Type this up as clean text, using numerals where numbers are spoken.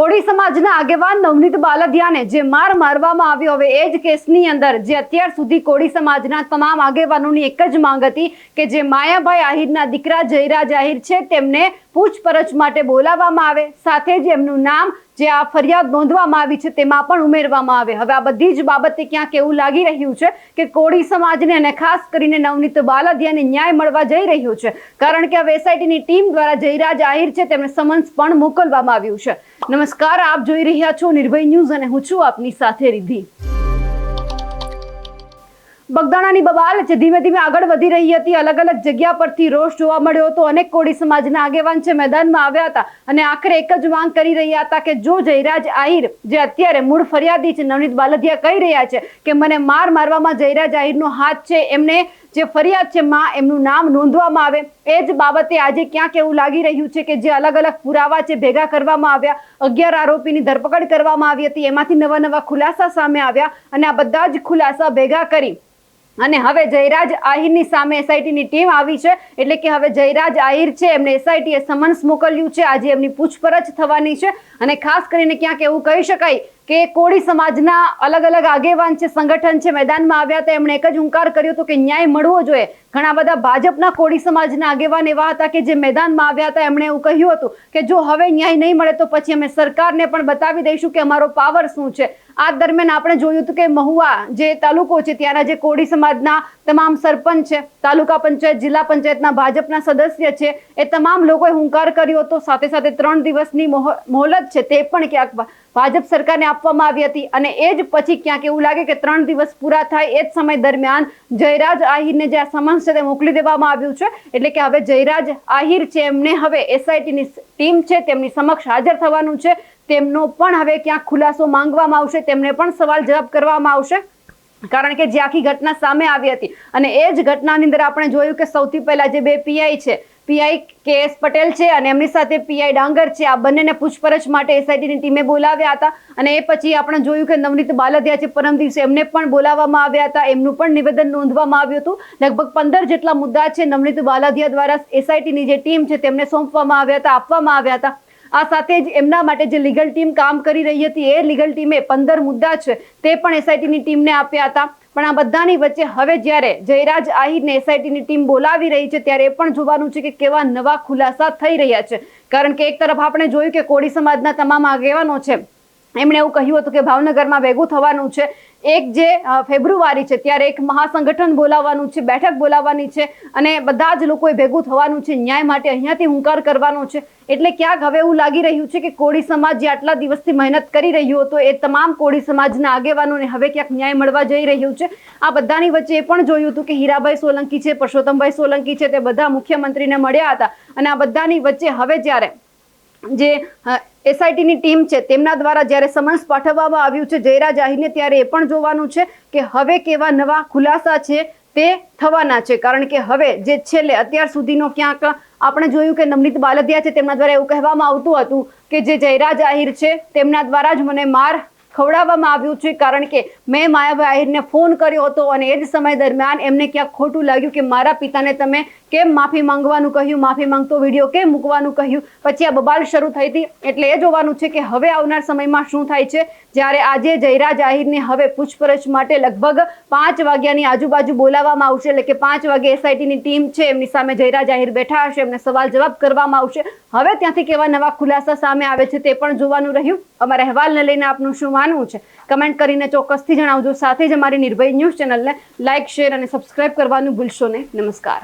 કોળી સમાજના આગેવાન નવનીત બાલદિયાને જે માર મારવામાં આવ્યો, હવે એ જ કેસની અંદર જે અત્યાર સુધી કોળી સમાજના તમામ આગેવાનોની એક જ માંગ હતી કે જે માયાભાઈ આહિરના દીકરા જયરાજ આહિર છે તેમને પૂછપરછ માટે બોલાવવામાં આવે, સાથે જ એમનું નામ જે આ ફરિયાદ નોંધવામાં આવી છે તેમાં પણ ઉમેરવામાં આવે। હવે આ બધી જ બાબતે ક્યાંક એવું લાગી રહ્યું છે કે કોળી સમાજને અને ખાસ કરીને નવનીત બાલદિયાને ન્યાય મળવા જઈ રહ્યો છે, કારણ કે હવે એસઆઈટીની ટીમ દ્વારા જયરાજ આહિર છે તેમને સમન્સ પણ મોકલવામાં આવ્યું છે। નમસ્કાર, આપ જોઈ રહ્યા છો નિર્ભય ન્યૂઝ અને હું છું આપની સાથે રિદ્ધિ। બગદાણાની બબાલ છે ધીમે ધીમે આગળ વધી રહી હતી। અલગ અલગ જગ્યા પરથી રોષ જોવા મળ્યો હતો। અનેક કોળી સમાજના આગેવાન છે મેદાનમાં આવ્યા હતા અને આખરે એક જ માંગ કરી રહ્યા હતા કે જો જયરાજ આહિર જે અત્યારે મૂળ ફરિયાદી છે નવનીત બાલદિયા કહી રહ્યા છે કે મને મારવામાં જયરાજ આહિરનો હાથ છે, એમને જે ફરિયાદ છે એમનું નામ નોંધવામાં આવે। એ જ બાબતે આજે ક્યાંક એવું લાગી રહ્યું છે કે જે અલગ અલગ પુરાવા છે ભેગા કરવામાં આવ્યા, 11 આરોપીની ધરપકડ કરવામાં આવી હતી, એમાંથી નવા ખુલાસા સામે આવ્યા અને આ બધા જ ખુલાસા ભેગા કરી અને હવે જયરાજ આહિરની સામે એસઆઈટીની ટીમ આવી છે, એટલે કે હવે જયરાજ આહિર છે એમને એસઆઈટીએ સમન્સ મોકલ્યું છે। આજે એમની પૂછપરછ થવાની છે અને ખાસ કરીને ક્યાંક એવું કહી શકાય કે કોળી સમાજના અલગ અલગ આગેવાન છે, સંગઠન છે મેદાનમાં આવ્યા હતા। એમણે એક જ હુંકાર કર્યો હતો કે ન્યાય મળવો જોઈએ। ઘણા બધા ભાજપના કોળી સમાજના આગેવાન એવા હતા કે જે મેદાનમાં આવ્યા હતા, એમણે એવું કહ્યું હતું કે જો હવે ન્યાય નહીં મળે તો પછી અમે સરકારને પણ બતાવી દઈશું કે અમારો પાવર શું છે। આ દરમિયાન આપણે જોયું હતું કે મહુવા જે તાલુકો છે ત્યાંના જે કોળી સમાજના તમામ સરપંચ છે, તાલુકા પંચાયત, જિલ્લા પંચાયતના ભાજપના સદસ્ય છે, એ તમામ લોકોએ હુંકાર કર્યો હતો। સાથે સાથે 3 દિવસની મોહલત છે તે પણ ક્યાંક ભાજપ સરકારને આપવામાં આવી હતી અને એ જ પછી ક્યાંક એવું લાગે કે 3 દિવસ પૂરા થાય એ જ સમય દરમિયાન જયરાજ આહિરને જે આ સમન્સ છે તે મોકલી દેવામાં આવ્યું છે। એટલે કે હવે જયરાજ આહિર છે એમને હવે એસઆઈટીની ટીમ છે તેમની સમક્ષ હાજર થવાનું છે। તેમનો પણ હવે ક્યાંક ખુલાસો માંગવામાં આવશે, તેમને પણ સવાલ જવાબ કરવામાં આવશે, કારણ કે જે આખી ઘટના સામે આવી હતી અને એ જ ઘટનાની અંદર આપણે જોયું કે સૌથી પહેલા જે 2 પીઆઈ છે, પીઆઈ KS પટેલ છે અને એમની સાથે પીઆઈ ડાંગર છે, આ બંનેને પૂછપરછ માટે એસઆઈટીની ટીમે બોલાવ્યા હતા અને એ પછી આપણે જોયું કે નવનીત બાલદિયા છે પરમ દિવસે એમને પણ બોલાવવામાં આવ્યા હતા, એમનું પણ નિવેદન નોંધવામાં આવ્યું હતું। લગભગ 15 જેટલા મુદ્દા છે નવનીત બાલદિયા દ્વારા એસઆઈટીની જે ટીમ છે તેમને સોંપવામાં આવ્યા હતા, આપવામાં આવ્યા હતા। આ સાથે જ એમના માટે જે લીગલ ટીમ કામ કરી રહી હતી એ લીગલ ટીમે 15 મુદ્દા છે તે પણ એસઆઈટીની ટીમને આપ્યા હતા। પણ આ બધાની વચ્ચે હવે જ્યારે જયરાજ આહિરને એસઆઈટીની ટીમ બોલાવી રહી છે ત્યારે એ પણ જોવાનું છે કે કેવા નવા ખુલાસા થઈ રહ્યા છે, કારણ કે એક તરફ આપણે જોયું કે કોળી સમાજના તમામ આગેવાનો છે એમણે એવું કહ્યું હતું કે ભાવનગરમાં ભેગું થવાનું છે, 1 જે ફેબ્રુઆરી છે ત્યારે એક મહાસંગઠન બોલાવવાનું છે, બેઠક બોલાવવાની છે અને બધા જ લોકોએ ભેગું થવાનું છે, ન્યાય માટે અહીંયાથી હુંકાર કરવાનો છે। એટલે ક્યાંક હવે એવું લાગી રહ્યું છે કે કોળી સમાજ જે આટલા દિવસથી મહેનત કરી રહ્યો હતો એ તમામ કોળી સમાજના આગેવાનોને હવે ક્યાંક ન્યાય મળવા જઈ રહ્યું છે। આ બધાની વચ્ચે એ પણ જોયું હતું કે હીરાભાઈ સોલંકી છે, પરસોત્તમભાઈ સોલંકી છે, તે બધા મુખ્યમંત્રીને મળ્યા હતા અને આ બધાની વચ્ચે હવે જ્યારે જે એસઆઈટીની ટીમ છે તેમના દ્વારા જ્યારે સમન્સ પાઠવવામાં આવ્યું છે જયરાજ આહિરને, ત્યારે એ પણ જોવાનું છે કે હવે કેવા નવા ખુલાસા છે તે થવાના છે, કારણ કે હવે જે છેલ્લે અત્યાર સુધીનો ક્યાંક આપણે જોયું કે નવનીત બાલદિયા છે તેમના દ્વારા એવું કહેવામાં આવતું હતું કે જે જયરાજ આહિર છે તેમના દ્વારા જ મને માર ખવડાવવામાં આવ્યું છે, કારણ કે મેં માયાભાઈ આહિરને ફોન કર્યો હતો અને એ જ સમય દરમિયાન એમને ક્યાંક ખોટું લાગ્યું કે મારા પિતાને તમે કેમ માફી માંગવાનું કહ્યું, માફી માંગતો વિડીયો કેમ મૂકવાનું કહ્યું। પછી આ બબાલ શરૂ થઈ હતી। એટલે એ જોવાનું છે કે હવે આવનાર સમયમાં શું થાય છે, જ્યારે આજે જયરાજ આહિરને હવે પૂછપરછ માટે લગભગ 5 વાગ્યાની આજુબાજુ બોલાવવામાં આવશે, એટલે કે 5 વાગે એસઆઈટીની ટીમ છે એમની સામે જયરાજ આહિર બેઠા હશે, એમને સવાલ જવાબ કરવામાં આવશે। હવે ત્યાંથી કેવા નવા ખુલાસા સામે આવે છે તે પણ જોવાનું રહ્યું। અમારા અહેવાલને લઈને આપનું શું માનવું છે કમેન્ટ કરીને ચોક્કસથી જણાવજો। સાથે જ અમારી નિર્ભય ન્યૂઝ ચેનલને લાઇક, શેર અને સબસ્ક્રાઇબ કરવાનું ભૂલશો નહીં। નમસ્કાર।